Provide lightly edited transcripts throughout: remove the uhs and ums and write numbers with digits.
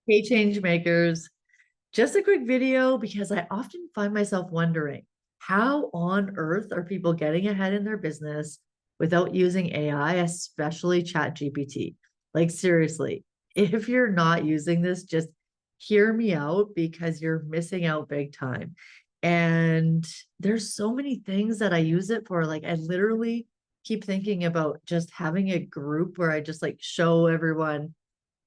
Hey, change makers. Just a quick video because I often find myself wondering how on earth are people getting ahead in their business without using AI, especially ChatGPT? Like, seriously, if you're not using this, just hear me out because you're missing out big time. And there's so many things that I use it for. Like, I literally keep thinking about just having a group where I just like show everyone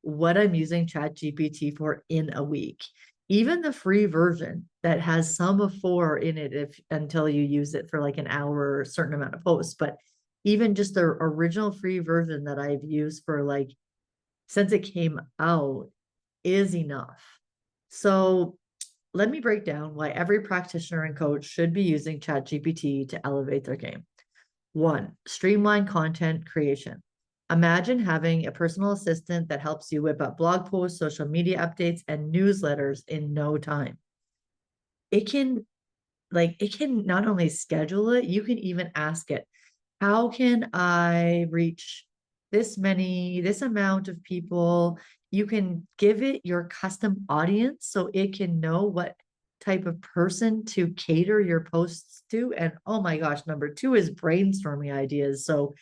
what I'm using ChatGPT for in a week. Even the free version that has some of four in it if until you use it for like an hour or a certain amount of posts. But even just the original free version that I've used for like since it came out is enough. So let me break down why every practitioner and coach should be using ChatGPT to elevate their game. One, streamline content creation. Imagine having a personal assistant that helps you whip up blog posts, social media updates, and newsletters in no time. It can it can not only schedule it, you can even ask it, how can I reach this amount of people? You can give it your custom audience so it can know what type of person to cater your posts to. And oh my gosh, number two is brainstorming ideas. So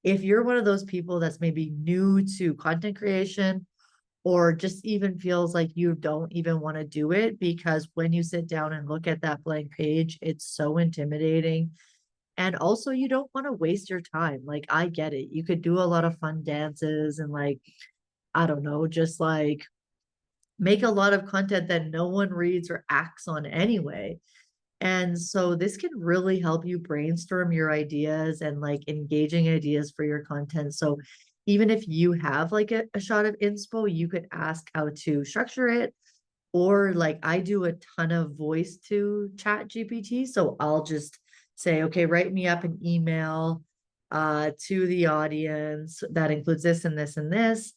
if you're one of those people that's maybe new to content creation, or just even feels like you don't even want to do it because when you sit down and look at that blank page, it's so intimidating. And also, you don't want to waste your time. Like, I get it. You could do a lot of fun dances and, like, I don't know, just like make a lot of content that no one reads or acts on anyway. And so this can really help you brainstorm your ideas and like engaging ideas for your content. So even if you have like a shot of inspo, you could ask how to structure it. Or like I do a ton of voice to chat GPT. So I'll just say, okay, write me up an email to the audience that includes this and this and this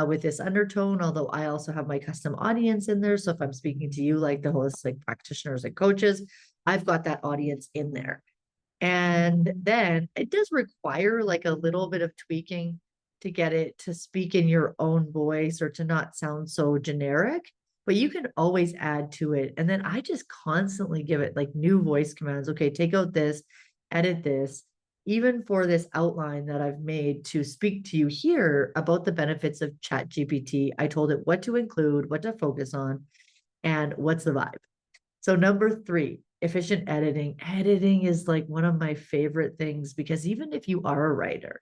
with this undertone. Although I also have my custom audience in there. So if I'm speaking to you, like the holistic practitioners and coaches, I've got that audience in there. And then it does require like a little bit of tweaking to get it to speak in your own voice or to not sound so generic, but you can always add to it. And then I just constantly give it like new voice commands. Okay, take out this, edit this, even for this outline that I've made to speak to you here about the benefits of ChatGPT. I told it what to include, what to focus on, and what's the vibe. So number three, efficient editing. Editing is like one of my favorite things because even if you are a writer,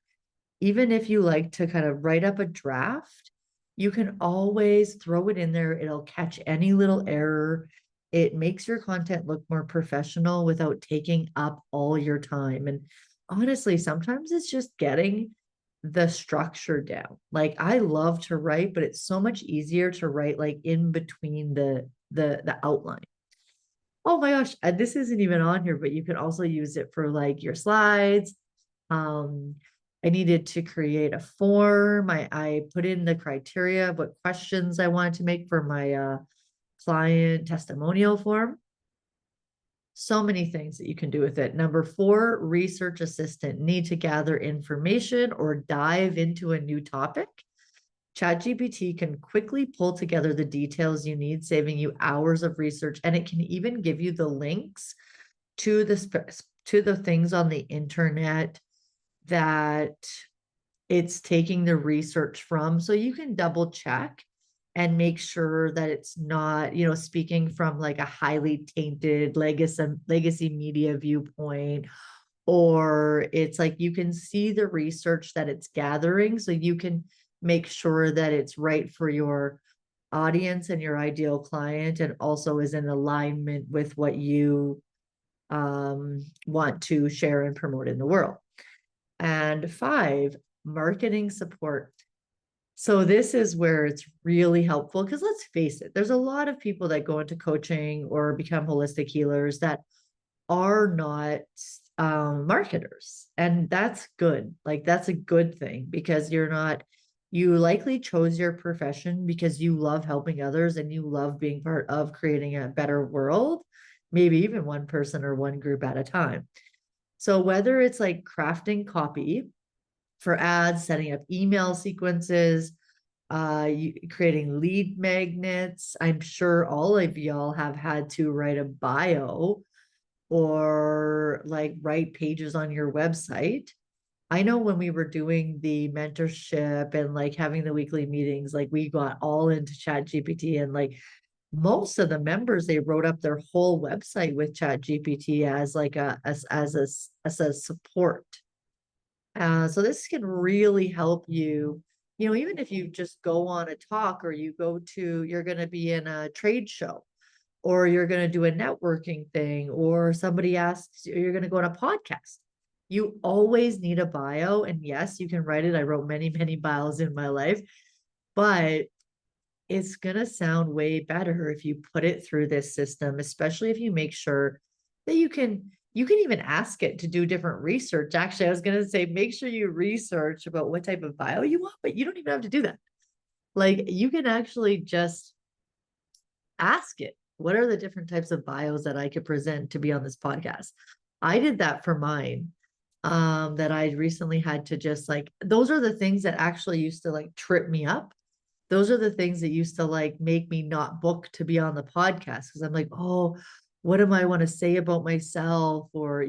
even if you like to kind of write up a draft, you can always throw it in there. It'll catch any little error. It makes your content look more professional without taking up all your time. And honestly, sometimes it's just getting the structure down. Like I love to write, but it's so much easier to write like in between the outline. Oh my gosh, this isn't even on here, but you can also use it for like your slides. Um, I needed to create a form. I put in the criteria of what questions I wanted to make for my client testimonial form. So many things that you can do with it. Number four, research assistant. Need to gather information or dive into a new topic. ChatGPT can quickly pull together the details you need, saving you hours of research, and it can even give you the links to the things on the internet that it's taking the research from. So you can double check and make sure that it's not, speaking from like a highly tainted legacy media viewpoint, or it's like you can see the research that it's gathering so you can make sure that it's right for your audience and your ideal client and also is in alignment with what you want to share and promote in the world. And five, marketing support. So this is where it's really helpful because let's face it, there's a lot of people that go into coaching or become holistic healers that are not marketers. And that's good. Like, that's a good thing because you likely chose your profession because you love helping others and you love being part of creating a better world, maybe even one person or one group at a time. So, whether it's like crafting copy for ads, setting up email sequences, creating lead magnets. I'm sure all of y'all have had to write a bio or like write pages on your website. I know when we were doing the mentorship and like having the weekly meetings, like we got all into ChatGPT, and like most of the members, they wrote up their whole website with ChatGPT as like as a support. So this can really help you, even if you just go on a talk or you're going to be in a trade show or you're going to do a networking thing or somebody asks you, you're going to go on a podcast. You always need a bio. And yes, you can write it. I wrote many, many bios in my life, but it's going to sound way better if you put it through this system, especially if you make sure that you can even ask it to do different research. Actually, I was going to say make sure you research about what type of bio you want, but you don't even have to do that. Like you can actually just ask it, what are the different types of bios that I could present to be on this podcast? I did that for mine. That I recently had to just like, those are the things that actually used to like trip me up. Those are the things that used to like make me not book to be on the podcast because I'm like, oh, what am I want to say about myself? Or,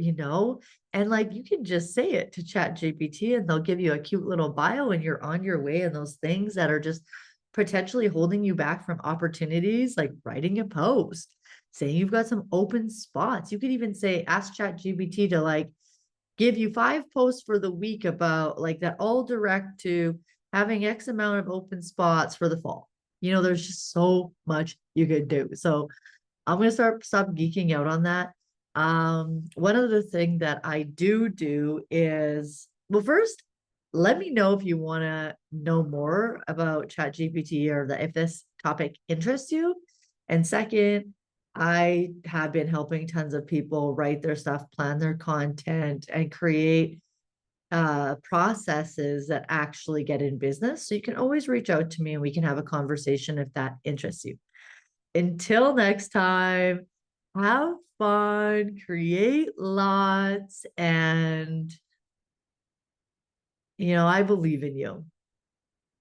and like you can just say it to Chat GPT and they'll give you a cute little bio and you're on your way. And those things that are just potentially holding you back from opportunities, like writing a post, saying you've got some open spots. You could even say, ask Chat GPT to like give you 5 posts for the week about like that all direct to having X amount of open spots for the fall. There's just so much you could do. So I'm gonna stop geeking out on that. One other thing that I do is, well, first, let me know if you want to know more about ChatGPT or if this topic interests you. And second, I have been helping tons of people write their stuff, plan their content, and create processes that actually get in business. So you can always reach out to me and we can have a conversation if that interests you. Until next time, have fun, create lots, and I believe in you.